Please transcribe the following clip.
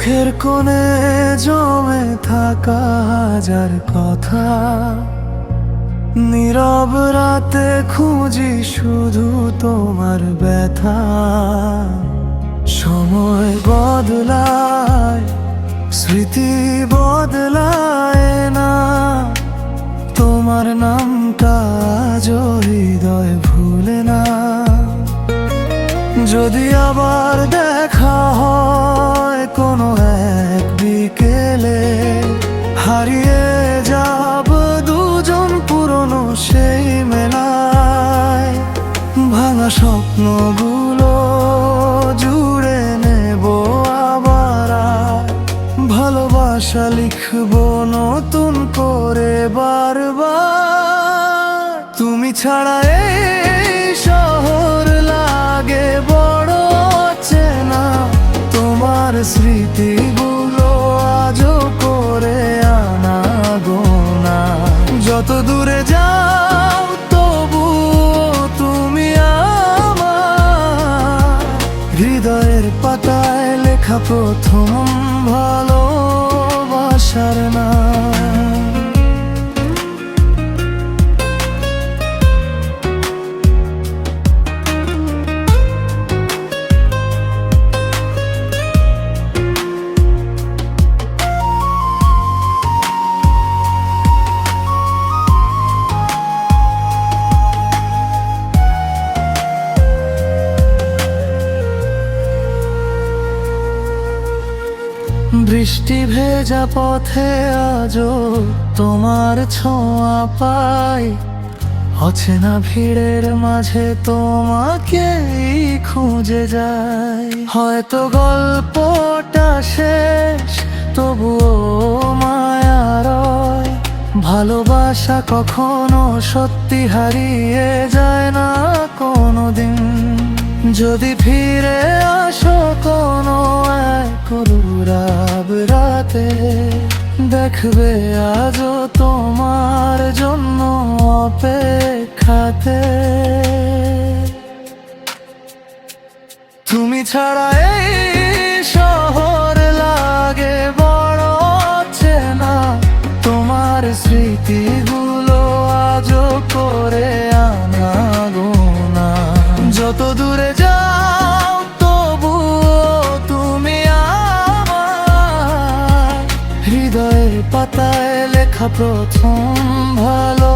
চোখের কোণে জমে থাকা হাজার কথা, নীরব রাতে খুঁজি শুধু তোমার ব্যথা। সময় বদলায়, স্মৃতি বদলায় না, তোমার নামটা আজও হৃদয় ভুলে না। যদি আবার দেখা হয় কোনো এক বিকেলে, হারিয়ে যাব দুজন পুরনো সেই মেলায়। ভাঙা স্বপ্নগুলো জুড়ে নেব আবার, ভালোবাসা লিখবো নতুন করে বারবার। তুমি ছাড়া এই শহর লাগে বড় চেনা, তোমার স্মৃতিগুলো আজও করে আনা গোনা। যত দূরে যাও তবু তুমি আমার হৃদয়ের পাতায় লেখা প্রথম ভালোবাসার নাম। বৃষ্টি ভেজা পথে আজও তোমার ছোঁয়া পাই, অচেনা ভিড়ের মাঝে তোমাকেই খুঁজে যাই। হয়তো গল্পটা শেষ তবুও মায়া রয়, ভালোবাসা কখনো সত্যি হারিয়ে যায় না কোনোদিন। যদি ফিরে আসো কোনো এক রুরাব রাতে, দেখবে আজও তোমার জন্য অপেক্ষাতে। তুমি ছাড়া এই শহর লাগে বড় চেনা, তোমার স্মৃতিগুলো আজও করে আনা গোনা। যত দূরে যাও তবু তুমি আমার হৃদয়ের পাতায় লেখা প্রথম ভালো